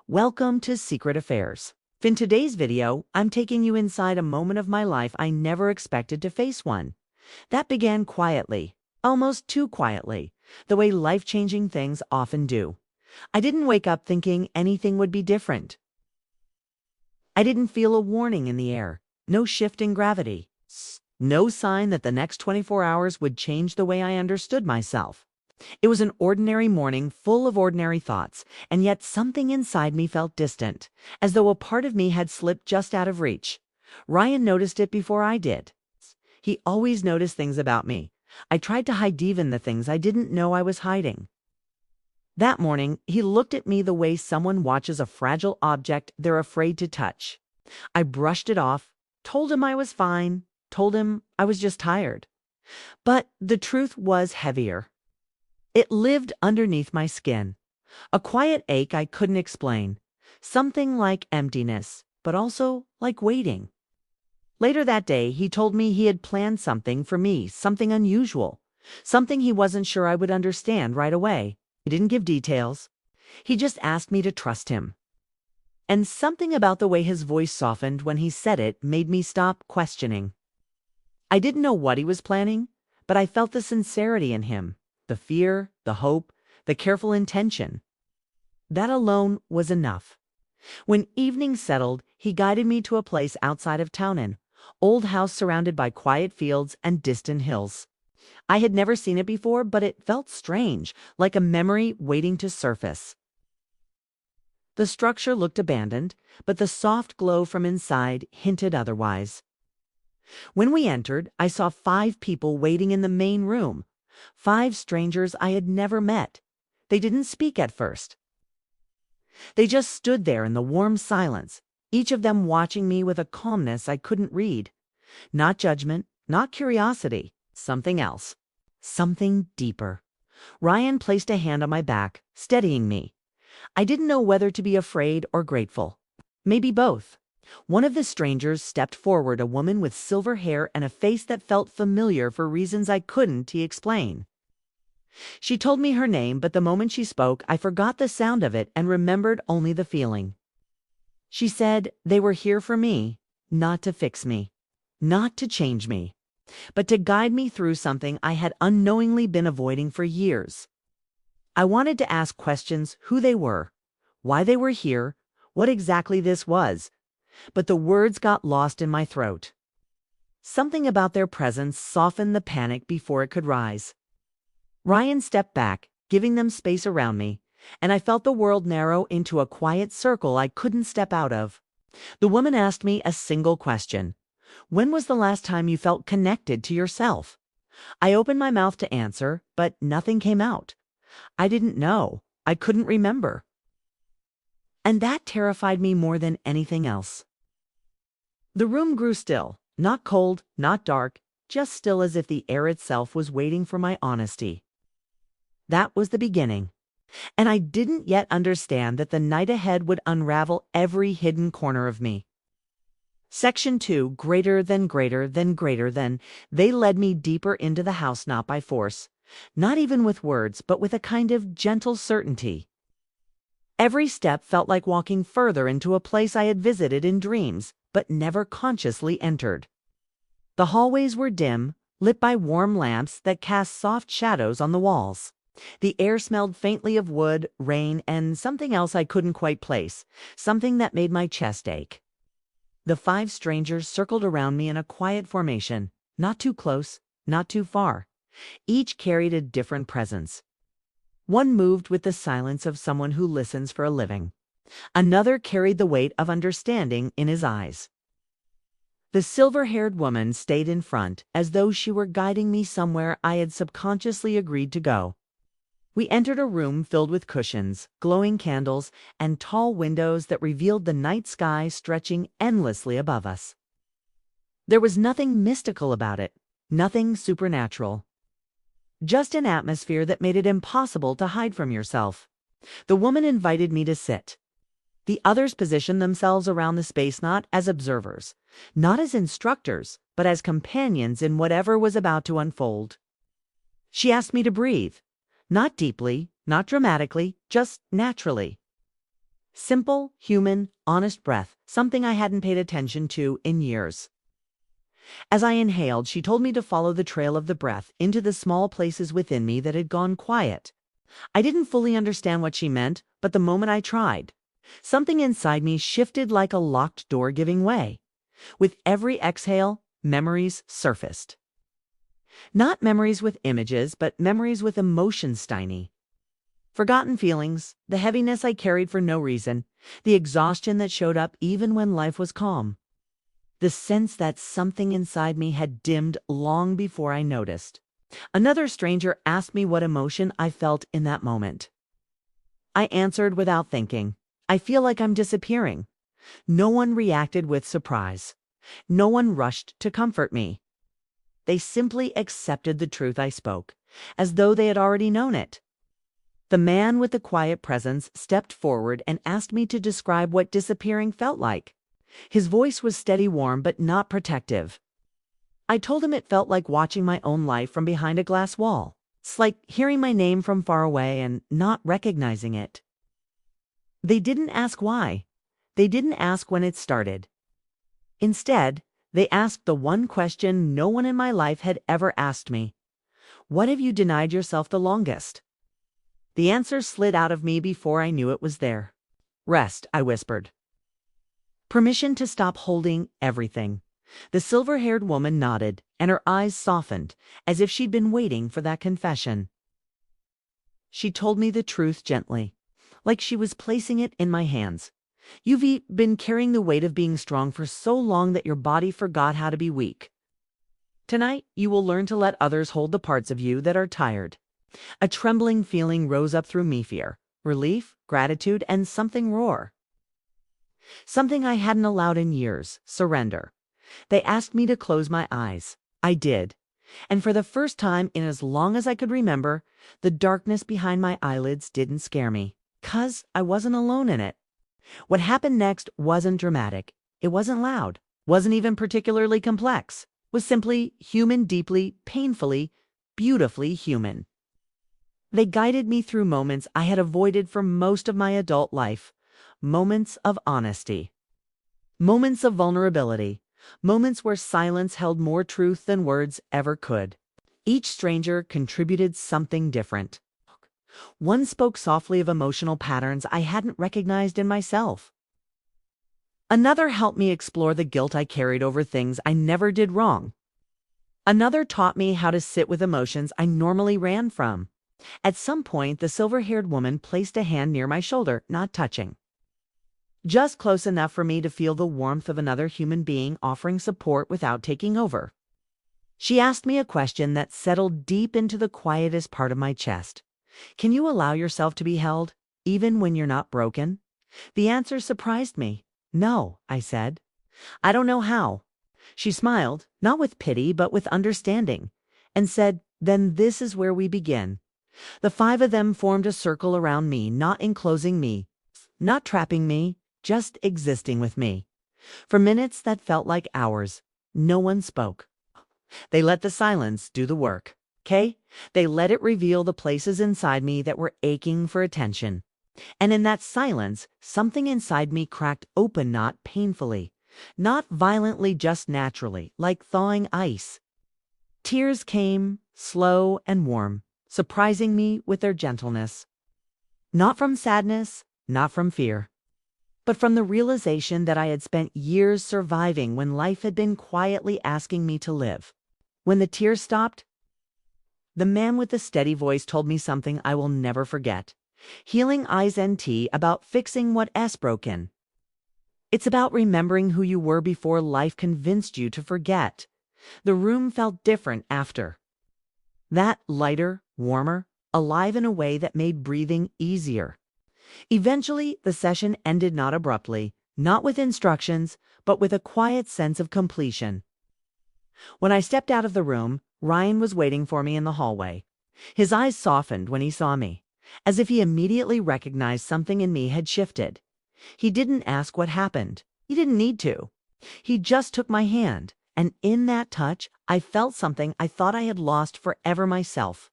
Welcome to Secret Affairs. In today's video, I'm taking you inside a moment of my life I never expected to face one. That began quietly, almost too quietly, the way life-changing things often do. I didn't wake up thinking anything would be different. I didn't feel a warning in the air, no shift in gravity, no sign that the next 24 hours would change the way I understood myself. It was an ordinary morning full of ordinary thoughts, and yet something inside me felt distant, as though a part of me had slipped just out of reach. Ryan noticed it before I did. He always noticed things about me. I tried to hide even the things I didn't know I was hiding. That morning, he looked at me the way someone watches a fragile object they're afraid to touch. I brushed it off, told him I was fine, told him I was just tired. But the truth was heavier. It lived underneath my skin, a quiet ache I couldn't explain, something like emptiness, but also like waiting. Later that day, he told me he had planned something for me, something unusual, something he wasn't sure I would understand right away. He didn't give details. He just asked me to trust him. And something about the way his voice softened when he said it made me stop questioning. I didn't know what he was planning, but I felt the sincerity in him. The fear, the hope, the careful intention. That alone was enough. When evening settled, he guided me to a place outside of town, an old house surrounded by quiet fields and distant hills. I had never seen it before, but it felt strange, like a memory waiting to surface. The structure looked abandoned, but the soft glow from inside hinted otherwise. When we entered, I saw 5 people waiting in the main room. 5 strangers I had never met. They didn't speak at first. They just stood there in the warm silence, each of them watching me with a calmness I couldn't read. Not judgment, not curiosity, something else. Something deeper. Ryan placed a hand on my back, steadying me. I didn't know whether to be afraid or grateful. Maybe both. One of the strangers stepped forward, a woman with silver hair and a face that felt familiar for reasons I couldn't explain. She told me her name, but the moment she spoke, I forgot the sound of it and remembered only the feeling. She said they were here for me, not to fix me, not to change me, but to guide me through something I had unknowingly been avoiding for years. I wanted to ask questions: who they were, why they were here, what exactly this was. But the words got lost in my throat. Something about their presence softened the panic before it could rise. Ryan stepped back, giving them space around me, and I felt the world narrow into a quiet circle I couldn't step out of. The woman asked me a single question. When was the last time you felt connected to yourself? I opened my mouth to answer, but nothing came out. I didn't know. I couldn't remember. And that terrified me more than anything else. The room grew still, not cold, not dark, just still, as if the air itself was waiting for my honesty. That was the beginning. And I didn't yet understand that the night ahead would unravel every hidden corner of me. Section 2, greater than greater than greater than. They led me deeper into the house, not by force, not even with words, but with a kind of gentle certainty. Every step felt like walking further into a place I had visited in dreams, but never consciously entered. The hallways were dim, lit by warm lamps that cast soft shadows on the walls. The air smelled faintly of wood, rain, and something else I couldn't quite place, something that made my chest ache. The 5 strangers circled around me in a quiet formation, not too close, not too far. Each carried a different presence. One moved with the silence of someone who listens for a living. Another carried the weight of understanding in his eyes. The silver-haired woman stayed in front, as though she were guiding me somewhere I had subconsciously agreed to go. We entered a room filled with cushions, glowing candles, and tall windows that revealed the night sky stretching endlessly above us. There was nothing mystical about it, nothing supernatural. Just an atmosphere that made it impossible to hide from yourself. The woman invited me to sit. The others positioned themselves around the space, not as observers, not as instructors, but as companions in whatever was about to unfold. She asked me to breathe, not deeply, not dramatically, just naturally. Simple, human, honest breath, something I hadn't paid attention to in years. As I inhaled, she told me to follow the trail of the breath into the small places within me that had gone quiet. I didn't fully understand what she meant, but the moment I tried, something inside me shifted like a locked door giving way. With every exhale, memories surfaced. Not memories with images, but memories with emotions tiny. Forgotten feelings, the heaviness I carried for no reason, the exhaustion that showed up even when life was calm. The sense that something inside me had dimmed long before I noticed. Another stranger asked me what emotion I felt in that moment. I answered without thinking. I feel like I'm disappearing. No one reacted with surprise. No one rushed to comfort me. They simply accepted the truth I spoke, as though they had already known it. The man with the quiet presence stepped forward and asked me to describe what disappearing felt like. His voice was steady, warm, but not protective. I told him it felt like watching my own life from behind a glass wall. It's like hearing my name from far away and not recognizing it. They didn't ask why. They didn't ask when it started. Instead, they asked the one question no one in my life had ever asked me. What have you denied yourself the longest? The answer slid out of me before I knew it was there. Rest, I whispered. Permission to stop holding everything. The silver-haired woman nodded, and her eyes softened, as if she'd been waiting for that confession. She told me the truth gently, like she was placing it in my hands. You've been carrying the weight of being strong for so long that your body forgot how to be weak. Tonight, you will learn to let others hold the parts of you that are tired. A trembling feeling rose up through me, fear, relief, gratitude, and something raw. Something I hadn't allowed in years, surrender. They asked me to close my eyes. I did. And for the first time in as long as I could remember, the darkness behind my eyelids didn't scare me, 'cause I wasn't alone in it. What happened next wasn't dramatic. It wasn't loud. Wasn't even particularly complex. Was simply human, deeply, painfully, beautifully human. They guided me through moments I had avoided for most of my adult life. Moments of honesty. Moments of vulnerability. Moments where silence held more truth than words ever could. Each stranger contributed something different. One spoke softly of emotional patterns I hadn't recognized in myself. Another helped me explore the guilt I carried over things I never did wrong. Another taught me how to sit with emotions I normally ran from. At some point, the silver-haired woman placed a hand near my shoulder, not touching. Just close enough for me to feel the warmth of another human being offering support without taking over. She asked me a question that settled deep into the quietest part of my chest. Can you allow yourself to be held, even when you're not broken? The answer surprised me. No, I said. I don't know how. She smiled, not with pity, but with understanding, and said, then this is where we begin. The five of them formed a circle around me, not enclosing me, not trapping me, just existing with me. For minutes that felt like hours, no one spoke. They let the silence do the work, okay? They let it reveal the places inside me that were aching for attention. And in that silence, something inside me cracked open, not painfully, not violently, just naturally, like thawing ice. Tears came, slow and warm, surprising me with their gentleness. Not from sadness, not from fear, but from the realization that I had spent years surviving when life had been quietly asking me to live. When the tears stopped, the man with the steady voice told me something I will never forget. Healing Eyes NT about fixing what's broken. It's about remembering who you were before life convinced you to forget. The room felt different after. That lighter, warmer, alive in a way that made breathing easier. Eventually, the session ended not abruptly, not with instructions, but with a quiet sense of completion. When I stepped out of the room, Ryan was waiting for me in the hallway. His eyes softened when he saw me, as if he immediately recognized something in me had shifted. He didn't ask what happened. He didn't need to. He just took my hand, and in that touch, I felt something I thought I had lost forever myself.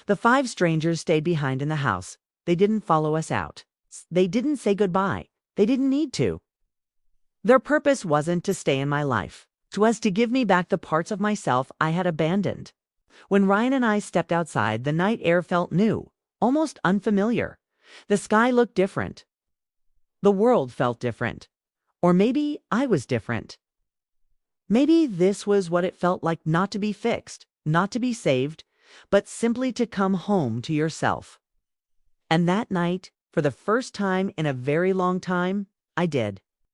The five strangers stayed behind in the house. They didn't follow us out. They didn't say goodbye. They didn't need to. Their purpose wasn't to stay in my life. It was to give me back the parts of myself I had abandoned. When Ryan and I stepped outside, the night air felt new, almost unfamiliar. The sky looked different. The world felt different. Or maybe I was different. Maybe this was what it felt like not to be fixed, not to be saved, but simply to come home to yourself. And that night, for the first time in a very long time, I did.